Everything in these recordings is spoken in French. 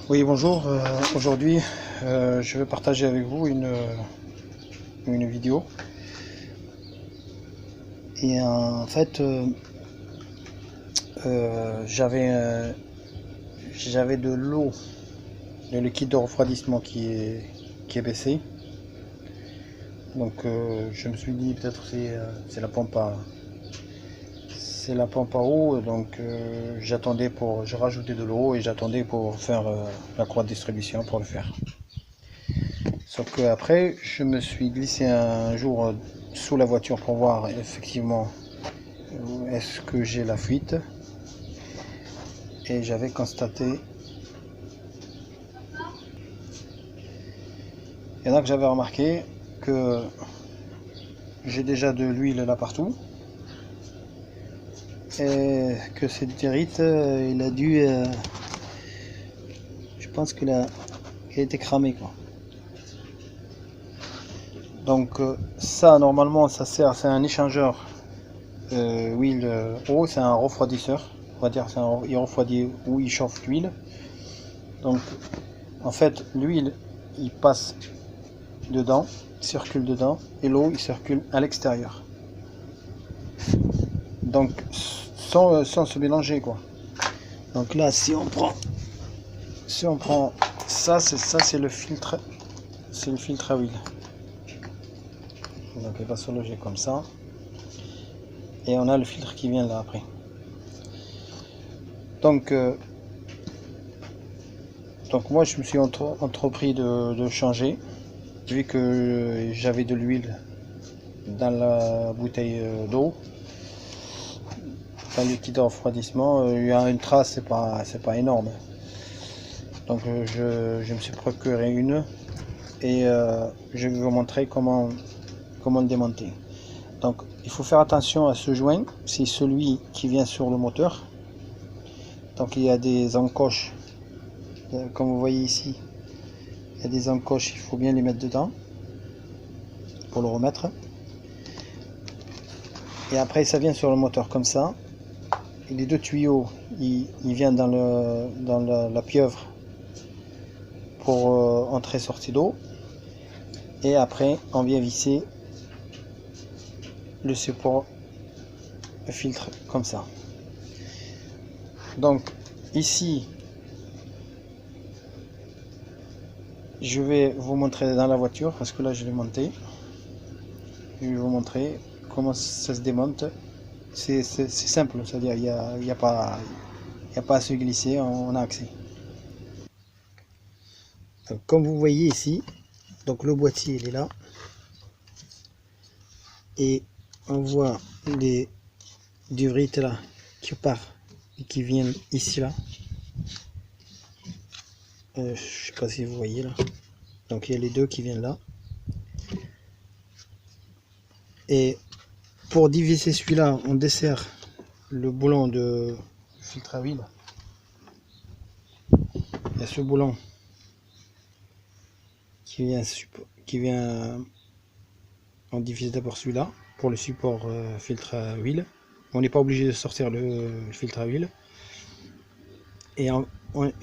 Oui, bonjour. Aujourd'hui, je vais partager avec vous une vidéo. Et en fait, j'avais de l'eau, le liquide de refroidissement qui est baissé. Donc, je me suis dit peut-être c'est la pompe à eau. Donc, j'ai rajouté de l'eau et j'attendais pour faire la croix de distribution pour le faire. Sauf que après, je me suis glissé un jour sous la voiture pour voir effectivement où est-ce que j'ai la fuite. Et j'avais constaté. Et donc j'avais remarqué que j'ai déjà de l'huile là partout. Et que cette dérite, il a dû. Je pense qu'il a été cramé quoi. Donc ça normalement ça sert, c'est un échangeur huile eau, c'est un refroidisseur. On va dire il refroidit ou il chauffe l'huile. Donc en fait l'huile il passe dedans, circule dedans, et l'eau il circule à l'extérieur. Donc sans se mélanger quoi. Donc là si on prend ça c'est le filtre, à huile. Donc il va se loger comme ça. Et on a le filtre qui vient là après. Donc moi je me suis entrepris de changer, vu que j'avais de l'huile dans la bouteille d'eau, dans le liquide de refroidissement. Il y a une trace, c'est pas énorme. Donc je me suis procuré une et je vais vous montrer comment le démonter. Donc il faut faire attention à ce joint, c'est celui qui vient sur le moteur. Donc il y a des encoches, comme vous voyez ici, il y a des encoches, il faut bien les mettre dedans pour le remettre. Et après ça vient sur le moteur comme ça. Et les deux tuyaux, ils viennent dans la pieuvre pour entrée-sortie d'eau. Et après on vient visser le support filtre comme ça. Donc ici je vais vous montrer dans la voiture parce que là je l'ai monté. Je vais vous montrer comment ça se démonte. C'est simple, c'est-à-dire il n'y a pas à se glisser, on a accès. Donc, comme vous voyez ici, donc le boîtier il est là et on voit les durites là qui partent et qui viennent ici là. Je sais pas si vous voyez là. Donc il y a les deux qui viennent là. Et pour diviser celui-là, on dessert le boulon de filtre à huile. Il y a ce boulon qui vient, on divise d'abord celui-là pour le support filtre à huile. On n'est pas obligé de sortir le filtre à huile. Et une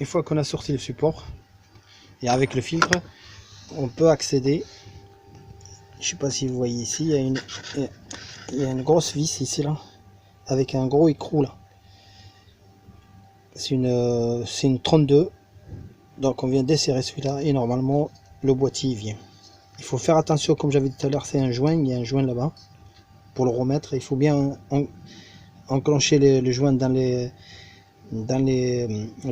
fois qu'on a sorti le support, et avec le filtre, on peut accéder. Je sais pas si vous voyez ici, il y a une grosse vis ici là, avec un gros écrou là. C'est une 32. Donc on vient desserrer celui-là et normalement le boîtier vient. Il faut faire attention, comme j'avais dit tout à l'heure, c'est un joint, il y a un joint là-bas. Pour le remettre, il faut bien enclencher le joint dans les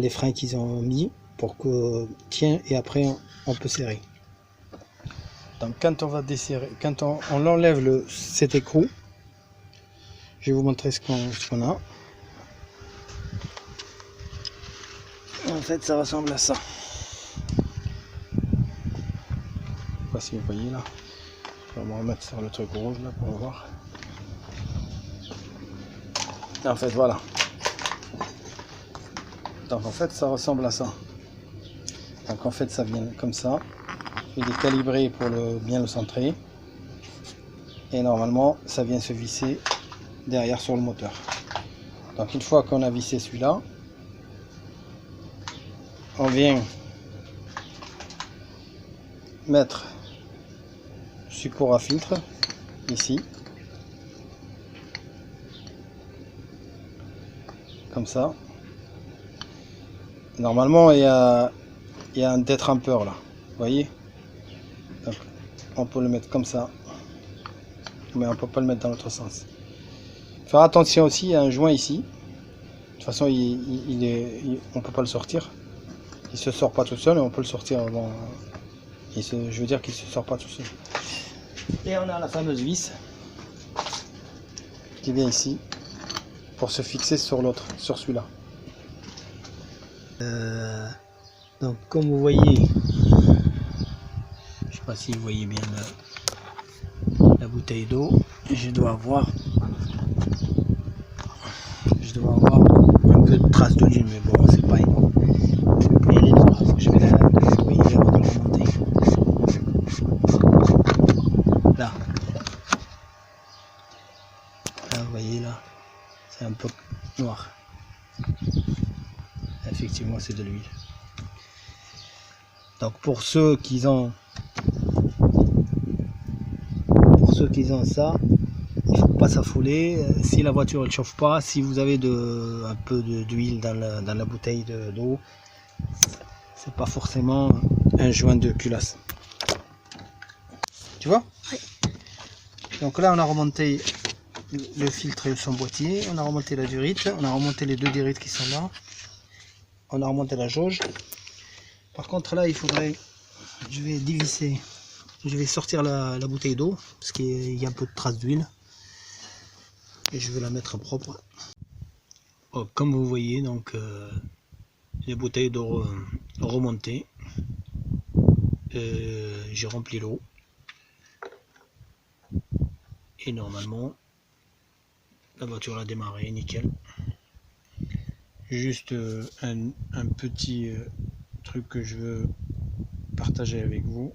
freins qu'ils ont mis pour que tient, et après on peut serrer. Donc quand on va desserrer, quand on enlève cet écrou, je vais vous montrer ce qu'on a. En fait ça ressemble à ça. Je sais pas si vous voyez là. Je vais me remettre sur le truc rouge là pour voir. En fait voilà. Donc en fait ça ressemble à ça. Donc en fait ça vient comme ça. Il est calibré pour bien le centrer. Et normalement ça vient se visser derrière sur le moteur. Donc une fois qu'on a vissé celui-là, on vient mettre support à filtre ici, comme ça. Normalement il y a un détrempeur là, vous voyez. Donc, on peut le mettre comme ça, mais on peut pas le mettre dans l'autre sens. Faire attention aussi, il y a un joint ici. De toute façon on peut pas le sortir, il se sort pas tout seul, et on peut le sortir. Bon, je veux dire qu'il se sort pas tout seul. Et on a la fameuse vis qui vient ici pour se fixer sur l'autre, sur celui-là. Donc comme vous voyez, je sais pas si vous voyez bien la bouteille d'eau, je dois avoir un peu de traces d'huile, mais bon, c'est pas énorme. Et elle est noire, je vais la remonter. Là, vous voyez là, c'est un peu noir. Effectivement, c'est de l'huile. Donc pour ceux qui ont ça, il faut pas s'affoler. Si la voiture ne chauffe pas, si vous avez un peu d'huile dans la bouteille d'eau, c'est pas forcément un joint de culasse. Tu vois? Oui. Donc là on a remonté le filtre et son boîtier, on a remonté la durite, on a remonté les deux durites qui sont là, on a remonté la jauge. Par contre là il faudrait, je vais dévisser, je vais sortir la bouteille d'eau parce qu'il y a un peu de traces d'huile et je vais la mettre propre. Oh, comme vous voyez, donc les bouteilles d'eau remontées, j'ai rempli l'eau et normalement la voiture a démarré nickel. Juste un petit truc que je veux partager avec vous.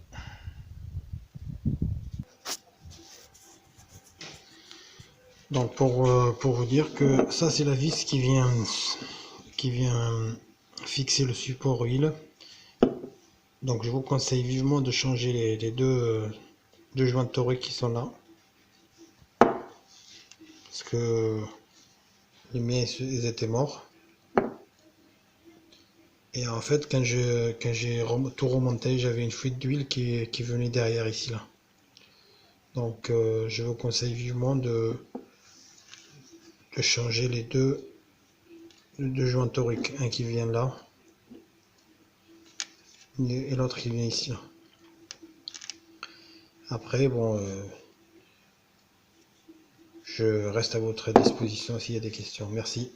Donc pour vous dire que ça c'est la vis qui vient fixer le support huile. Donc je vous conseille vivement de changer les deux joints de torique qui sont là, parce que les miens ils étaient morts. Et en fait quand j'ai tout remonté, j'avais une fuite d'huile qui venait derrière ici là. Donc je vous conseille vivement de changer les deux joints toriques, un qui vient là et l'autre qui vient ici là. Après bon, je reste à votre disposition s'il y a des questions. Merci.